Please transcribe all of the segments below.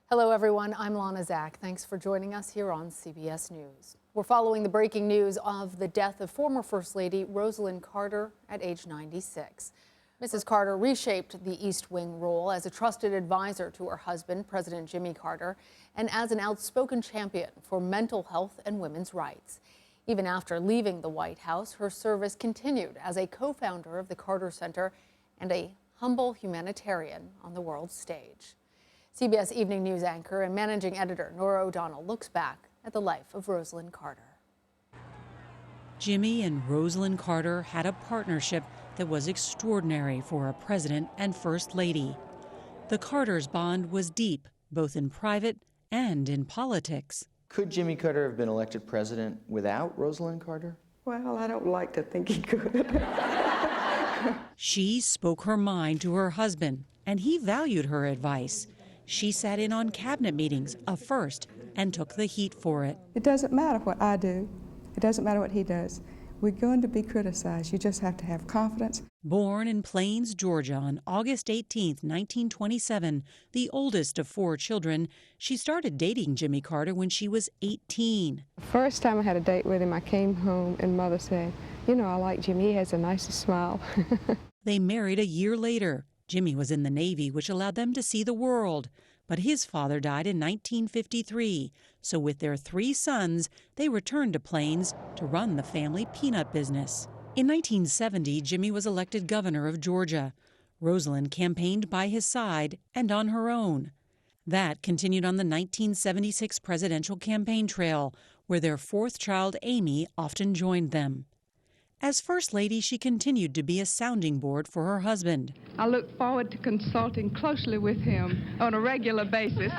Hello, everyone. I'm Lana Zach. Thanks for joining us here on CBS News. We're following the breaking news of the death of former First Lady Rosalynn Carter at age 96. Mrs. Carter reshaped the East Wing role as a trusted advisor to her husband, President Jimmy Carter, and as an outspoken champion for mental health and women's rights. Even after leaving the White House, her service continued as a co-founder of the Carter Center and a humble humanitarian on the world stage. CBS Evening News anchor and managing editor Nora O'Donnell looks back at the life of Rosalynn Carter. Jimmy and Rosalynn Carter had a partnership that was extraordinary for a president and first lady. The Carters' bond was deep, both in private and in politics. Could Jimmy Carter have been elected president without Rosalynn Carter? Well, I don't like to think he could. She spoke her mind to her husband, and he valued her advice. She sat in on cabinet meetings, a first, and took the heat for it. It doesn't matter what I do. It doesn't matter what he does. We're going to be criticized. You just have to have confidence. Born in Plains, Georgia on August 18, 1927, the oldest of 4 children, she started dating Jimmy Carter when she was 18. The first time I had a date with him, I came home and Mother said, "You know, I like Jimmy. He has the nicest smile." They married a year later. Jimmy was in the Navy, which allowed them to see the world. But his father died in 1953, so with their 3 sons, they returned to Plains to run the family peanut business. In 1970, Jimmy was elected governor of Georgia. Rosalynn campaigned by his side and on her own. That continued on the 1976 presidential campaign trail, where their 4th child, Amy, often joined them. As First Lady, she continued to be a sounding board for her husband. I look forward to consulting closely with him on a regular basis.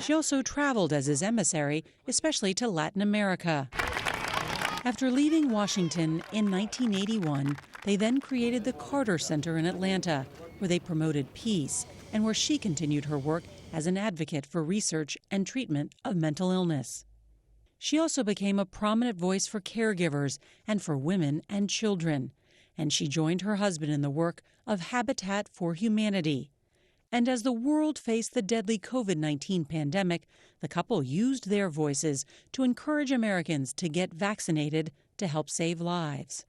She also traveled as his emissary, especially to Latin America. After leaving Washington in 1981, they then created the Carter Center in Atlanta, where they promoted peace and where she continued her work as an advocate for research and treatment of mental illness. She also became a prominent voice for caregivers and for women and children, and she joined her husband in the work of Habitat for Humanity. And as the world faced the deadly COVID-19 pandemic, the couple used their voices to encourage Americans to get vaccinated to help save lives.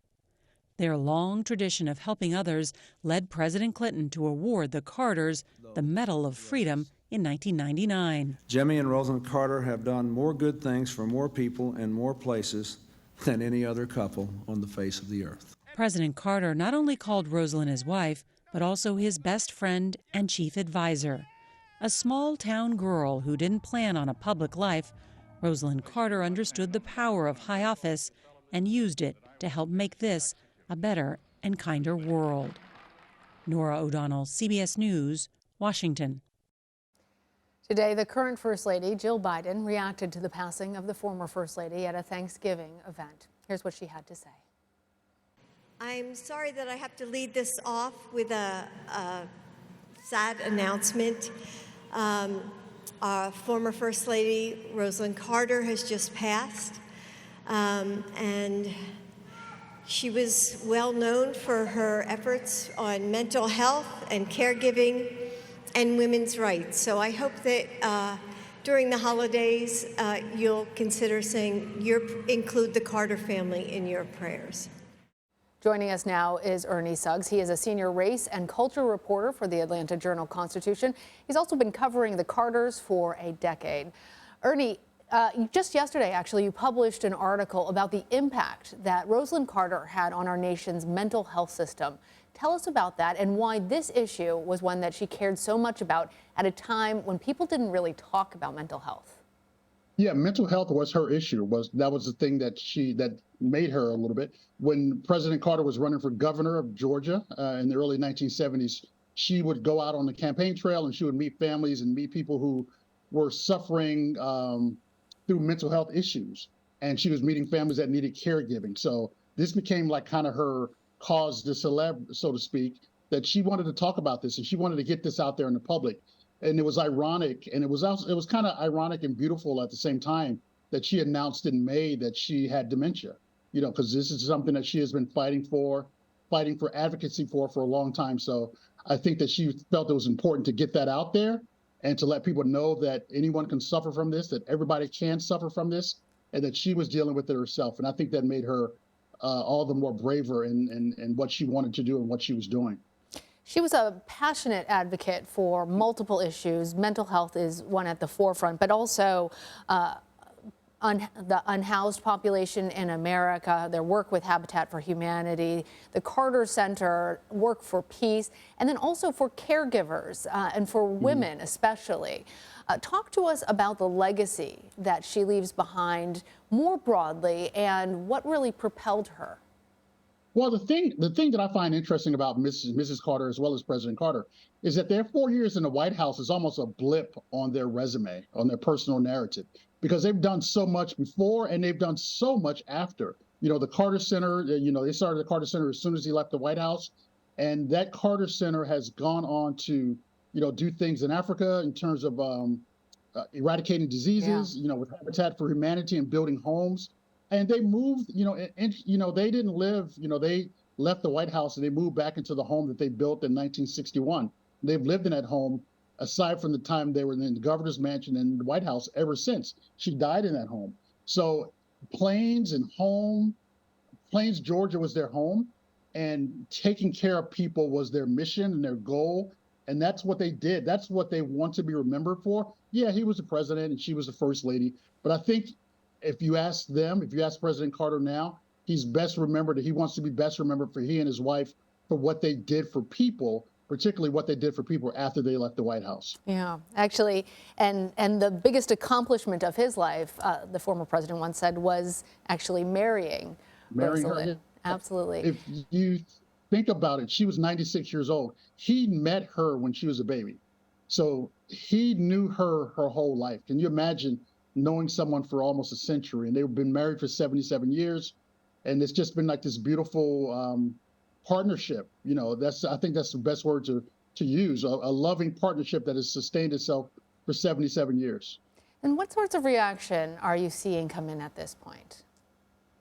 Their long tradition of helping others led President Clinton to award the Carters the Medal of Freedom in 1999. Jimmy and Rosalynn Carter have done more good things for more people in more places than any other couple on the face of the earth. President Carter not only called Rosalynn his wife, but also his best friend and chief advisor. A small-town girl who didn't plan on a public life, Rosalynn Carter understood the power of high office and used it to help make this a better and kinder world. Nora O'Donnell, CBS News, Washington. Today, the current First Lady, Jill Biden, reacted to the passing of the former First Lady at a Thanksgiving event. Here's what she had to say. I'm sorry that I have to lead this off with a sad announcement. Our former First Lady, Rosalynn Carter, has just passed. And she was well known for her efforts on mental health and caregiving and women's rights. So I hope that during the holidays, you'll consider saying include the Carter family in your prayers. Joining us now is Ernie Suggs. He is a senior race and culture reporter for the Atlanta Journal-Constitution. He's also been covering the Carters for a decade. Ernie, just yesterday, actually, you published an article about the impact that Rosalynn Carter had on our nation's mental health system. Tell us about that and why this issue was one that she cared so much about at a time when people didn't really talk about mental health. Yeah, mental health was her issue. That was the thing that made her a little bit. When President Carter was running for governor of Georgia in the early 1970s, she would go out on the campaign trail and she would meet families and meet people who were suffering through mental health issues. And she was meeting families that needed caregiving. So this became like kind of her cause de célèbre, so to speak, that she wanted to talk about this and she wanted to get this out there in the public. And it was ironic, and it was kind of ironic and beautiful at the same time that she announced in May that she had dementia, because this is something that she has been fighting for advocacy for a long time. So I think that she felt it was important to get that out there and to let people know that anyone can suffer from this, that everybody can suffer from this, and that she was dealing with it herself. And I think that made her all the more braver in what she wanted to do and what she was doing. She was a passionate advocate for multiple issues. Mental health is one at the forefront, but also the unhoused population in America, their work with Habitat for Humanity, the Carter Center, work for peace, and then also for caregivers and for women especially. Talk to us about the legacy that she leaves behind more broadly and what really propelled her. Well, the thing that I find interesting about Mrs. Carter as well as President Carter is that their 4 years in the White House is almost a blip on their resume, on their personal narrative, because they've done so much before and they've done so much after. You know, the Carter Center, they started the Carter Center as soon as he left the White House, and that Carter Center has gone on to, do things in Africa in terms of eradicating diseases, with Habitat for Humanity and building homes. And they moved, they didn't live, they left the White House and they moved back into the home that they built in 1961. They've lived in that home, aside from the time they were in the governor's mansion and the White House, ever since. She died in that home. So Plains, Georgia was their home, and taking care of people was their mission and their goal. And that's what they did. That's what they want to be remembered for. Yeah, he was the president and she was the first lady. But I think if you ask President Carter now, he's best remembered. He wants to be best remembered for he and his wife for what they did for people, particularly what they did for people after they left the White House. Yeah, actually, and the biggest accomplishment of his life, the former president once said, was actually marrying Rosalynn. Her. Absolutely. If you think about it, she was 96 years old. He met her when she was a baby. So he knew her whole life. Can you imagine knowing someone for almost a century? And they've been married for 77 years. And it's just been like this beautiful partnership. I think that's the best word to use, a loving partnership that has sustained itself for 77 years. And what sorts of reaction are you seeing come in at this point?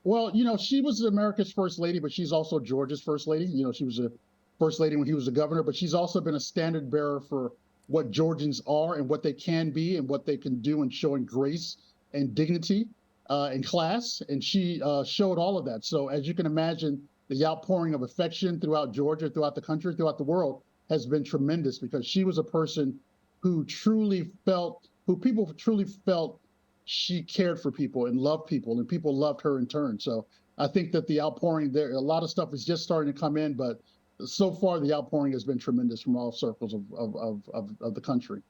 Well, she was America's first lady, but she's also Georgia's first lady. She was a first lady when he was a governor, but she's also been a standard bearer for what Georgians are and what they can be and what they can do in showing grace and dignity and class. And she showed all of that. So as you can imagine, the outpouring of affection throughout Georgia, throughout the country, throughout the world has been tremendous, because she was a person who people truly felt she cared for people and loved people, and people loved her in turn. So I think that the outpouring there, a lot of stuff is just starting to come in, but so far the outpouring has been tremendous from all circles of the country.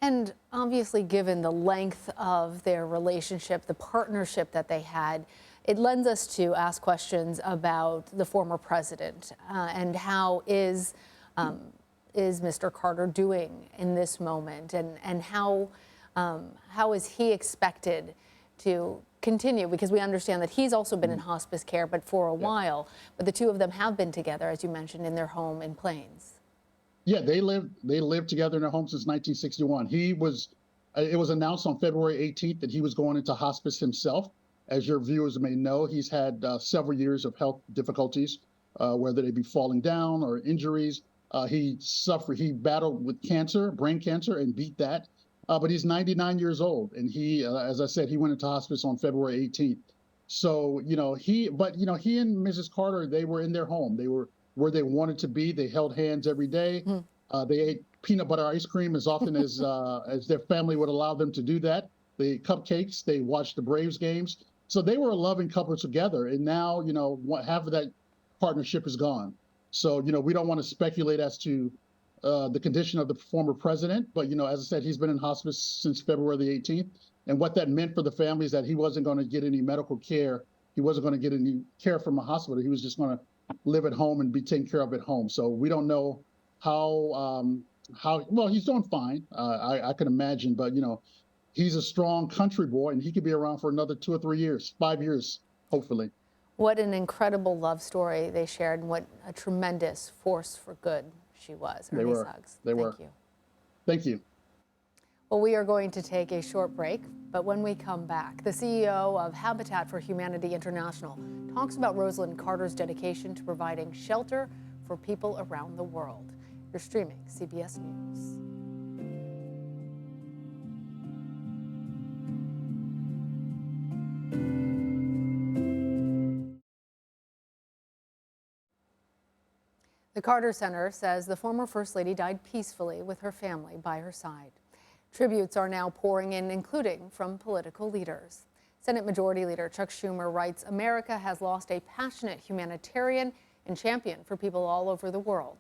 And obviously, given the length of their relationship, the partnership that they had, it lends us to ask questions about the former president and how is Mr. Carter doing in this moment, and how is he expected to continue? Because we understand that he's also been in hospice care, but for a while. But the two of them have been together, as you mentioned, in their home in Plains. Yeah, they lived together in their home since 1961. It was announced on February 18th that he was going into hospice himself. As your viewers may know, he's had several years of health difficulties, whether they be falling down or injuries. He battled with cancer, brain cancer, and beat that. But he's 99 years old, and he, as I said, he went into hospice on February 18th. So, he and Mrs. Carter, they were in their home. They were where they wanted to be. They held hands every day. They ate peanut butter ice cream as often as their family would allow them to do that. They ate cupcakes. They watched the Braves games. So they were a loving couple together. And now, half of that partnership is gone. So, we don't want to speculate as to the condition of the former president. But, as I said, he's been in hospice since February the 18th. And what that meant for the family is that he wasn't going to get any medical care. He wasn't going to get any care from a hospital. He was just going to live at home and be taken care of at home. So we don't know how well, he's doing fine. I can imagine, but, he's a strong country boy, and he could be around for another 2 or 3 years, 5 years, hopefully. What an incredible love story they shared, and what a tremendous force for good she was. They were. Thank you. Thank you. Well, we are going to take a short break, but when we come back, the CEO of Habitat for Humanity International talks about Rosalynn Carter's dedication to providing shelter for people around the world. You're streaming CBS News. The Carter Center says the former First Lady died peacefully with her family by her side. Tributes are now pouring in, including from political leaders. Senate Majority Leader Chuck Schumer writes, America has lost a passionate humanitarian and champion for people all over the world.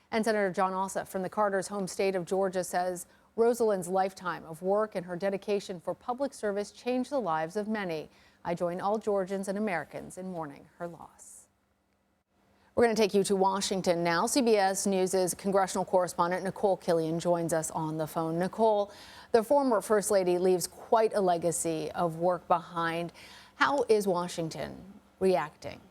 And Senator John Ossoff from the Carter's home state of Georgia says Rosalynn's lifetime of work and her dedication for public service changed the lives of many. I join all Georgians and Americans in mourning her loss. We're going to take you to Washington now. CBS News' congressional correspondent Nicole Killian joins us on the phone. Nicole, the former First Lady leaves quite a legacy of work behind. How is Washington reacting?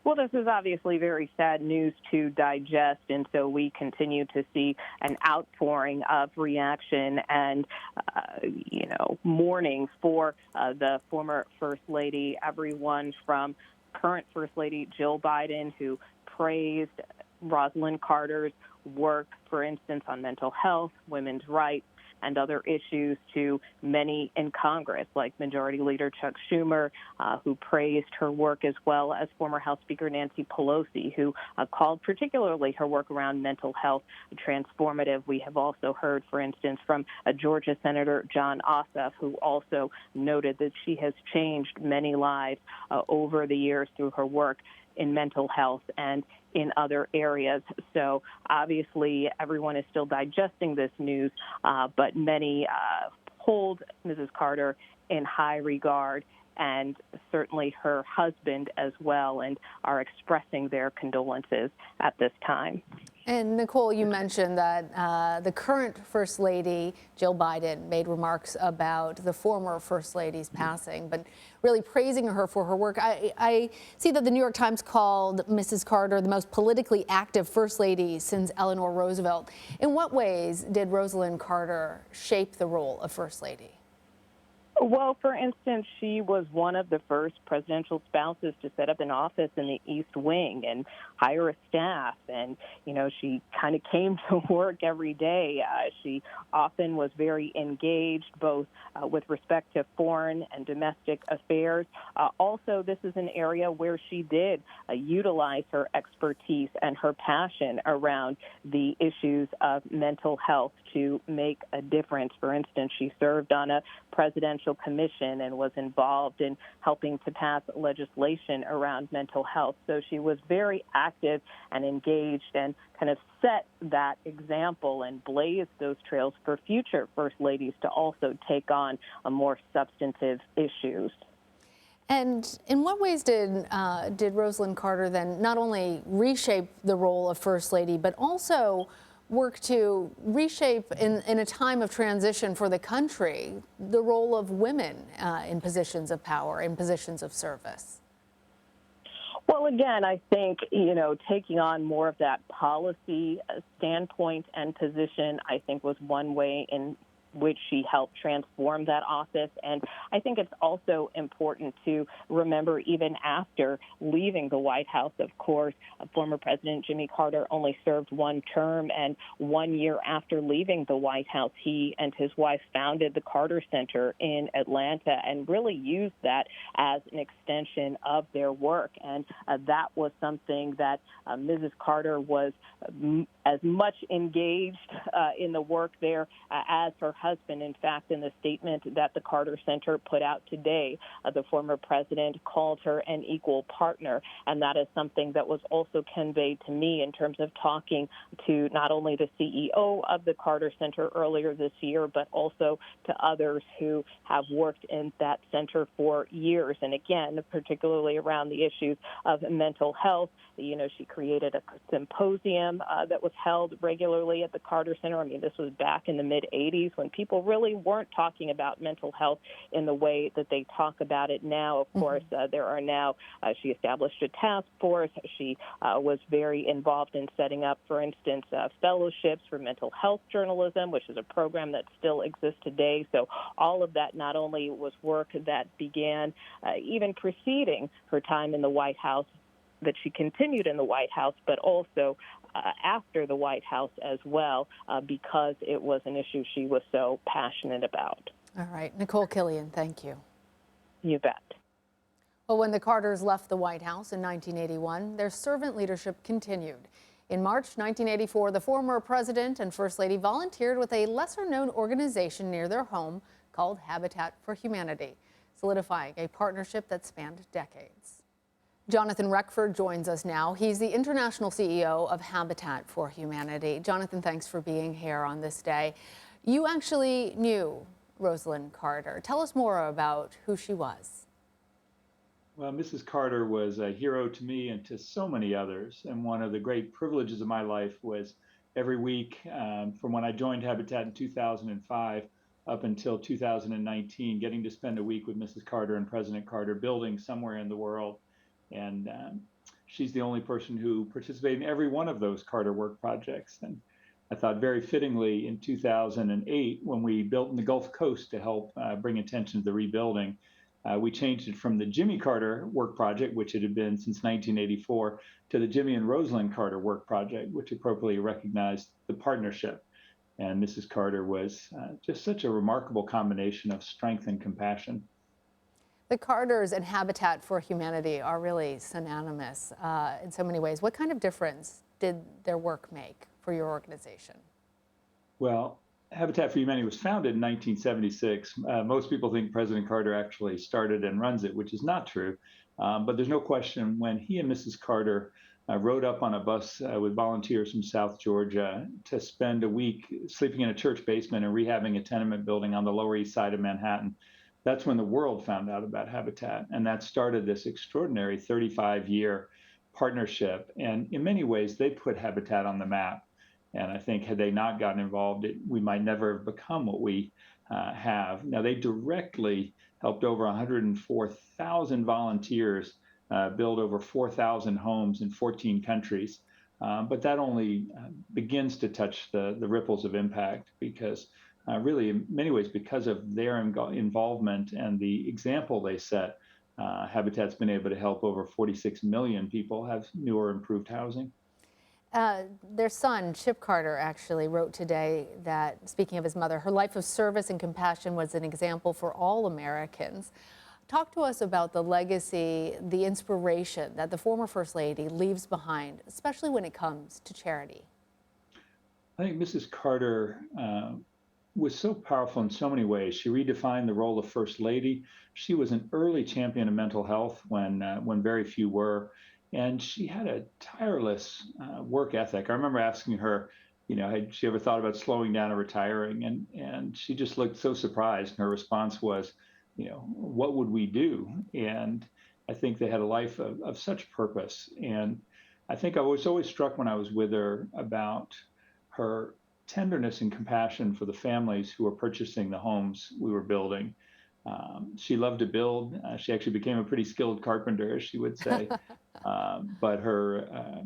Well, this is obviously very sad news to digest, and so we continue to see an outpouring of reaction and, mourning for the former First Lady. Everyone from current First Lady Jill Biden, who praised Rosalynn Carter's work, for instance, on mental health, women's rights, and other issues, to many in Congress, like Majority Leader Chuck Schumer, who praised her work, as well as former House Speaker Nancy Pelosi, who called particularly her work around mental health transformative. We have also heard, for instance, from Georgia Senator John Ossoff, who also noted that she has changed many lives over the years through her work in mental health and in other areas. So obviously everyone is still digesting this news, but many hold Mrs. Carter in high regard, and certainly her husband as well, and are expressing their condolences at this time. And Nicole, you mentioned that the current First Lady, Jill Biden, made remarks about the former First Lady's passing, but really praising her for her work. I see that the New York Times called Mrs. Carter the most politically active First Lady since Eleanor Roosevelt. In what ways did Rosalynn Carter shape the role of First Lady? Well, for instance, she was one of the first presidential spouses to set up an office in the East Wing and hire a staff. And, she kind of came to work every day. She often was very engaged, both with respect to foreign and domestic affairs. Also, this is an area where she did utilize her expertise and her passion around the issues of mental health to make a difference. For instance, she served on a presidential commission and was involved in helping to pass legislation around mental health. So she was very active and engaged, and kind of set that example and blazed those trails for future First Ladies to also take on a more substantive issues. And in what ways did Rosalynn Carter then not only reshape the role of First Lady, but also work to reshape, in a time of transition for the country, the role of women in positions of power, in positions of service? Well, again, I think, taking on more of that policy standpoint and position, I think, was one way in which she helped transform that office. And I think it's also important to remember, even after leaving the White House, of course, former President Jimmy Carter only served one term, and 1 year after leaving the White House, he and his wife founded the Carter Center in Atlanta and really used that as an extension of their work. And that was something that Mrs. Carter was as much engaged in the work there as her husband. In fact, in the statement that the Carter Center put out today, the former president called her an equal partner. And that is something that was also conveyed to me in terms of talking to not only the CEO of the Carter Center earlier this year, but also to others who have worked in that center for years. And again, particularly around the issues of mental health. She created a symposium that was held regularly at the Carter Center. I mean, this was back in the mid-'80s when people really weren't talking about mental health in the way that they talk about it now. Of course, there are now, she established a task force. She was very involved in setting up, for instance, fellowships for mental health journalism, which is a program that still exists today. So all of that not only was work that began even preceding her time in the White House, that she continued in the White House, but also after the White House as well, because it was an issue she was so passionate about. All right, Nicole Killian, thank you. You bet. Well, when the Carters left the White House in 1981, their servant leadership continued. In March 1984, the former president and first lady volunteered with a lesser-known organization near their home called Habitat for Humanity, solidifying a partnership that spanned decades. Jonathanreckford joins us now. He's the international CEO of Habitat for Humanity. Jonathan, thanks for being here on this day. You actually knew Rosalynn Carter. Tell us more about who she was. Well, Mrs. Carter was a hero to me and to so many others. And one of the great privileges of my life was every week from when I joined Habitat in 2005 up until 2019, getting to spend a week with Mrs. Carter and President Carter building somewhere in the world. And she's the only person who participated in every one of those Carter work projects. And I thought very fittingly in 2008, when we built in the Gulf Coast to help bring attention to the rebuilding, we changed it from the Jimmy Carter work project, which it had been since 1984, to the Jimmy and Rosalynn Carter work project, which appropriately recognized the partnership. And Mrs. Carter was just such a remarkable combination of strength and compassion. The Carters and Habitat for Humanity are really synonymous in so many ways. What kind of difference did their work make for your organization? Well, Habitat for Humanity was founded in 1976. Most people think President Carter actually started and runs it, which is not true. But there's no question when he and Mrs. Carter rode up on a bus with volunteers from South Georgia to spend a week sleeping in a church basement and rehabbing a tenement building on the Lower East Side of Manhattan. That's when the world found out about Habitat, and that started this extraordinary 35-year partnership. And in many ways, they put Habitat on the map. And I think had they not gotten involved, we might never have become what we have. Now, they directly helped over 104,000 volunteers build over 4,000 homes in 14 countries. But that only begins to touch the ripples of impact because really, in many ways, because of their involvement and the example they set, Habitat's been able to help over 46 million people have new or improved housing. Their son, Chip Carter, actually wrote today that, speaking of his mother, her life of service and compassion was an example for all Americans. Talk to us about the legacy, the inspiration that the former First Lady leaves behind, especially when it comes to charity. I think Mrs. Carter was so powerful in so many ways. She redefined the role of First Lady. She was an early champion of mental health when very few were. And she had a tireless work ethic. I remember asking her, had she ever thought about slowing down or retiring? And she just looked so surprised. And her response was, what would we do? And I think they had a life of such purpose. And I think I was always struck when I was with her about her tenderness and compassion for the families who were purchasing the homes we were building. She loved to build. She actually became a pretty skilled carpenter, as she would say. But her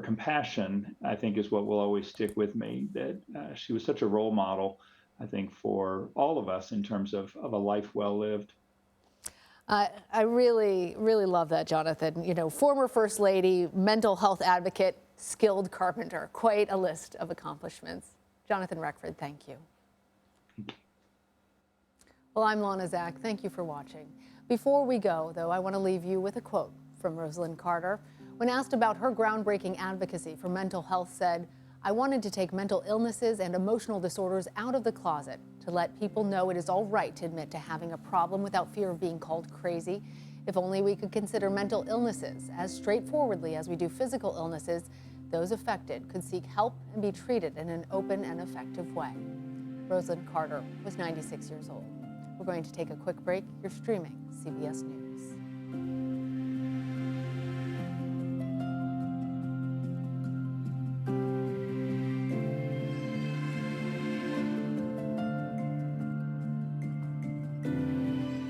compassion, I think, is what will always stick with me, that she was such a role model, I think, for all of us in terms of a life well lived. I really, really love that, Jonathan. Former First Lady, mental health advocate, skilled carpenter, quite a list of accomplishments. Jonathanreckford, thank you. Well, I'm Lana Zach. Thank you for watching. Before we go, though, I want to leave you with a quote from Rosalynn Carter. When asked about her groundbreaking advocacy for mental health, said, "I wanted to take mental illnesses and emotional disorders out of the closet to let people know it is all right to admit to having a problem without fear of being called crazy. If only we could consider mental illnesses as straightforwardly as we do physical illnesses, those affected could seek help and be treated in an open and effective way." Rosalynn Carter was 96 years old. We're going to take a quick break. You're streaming CBS News.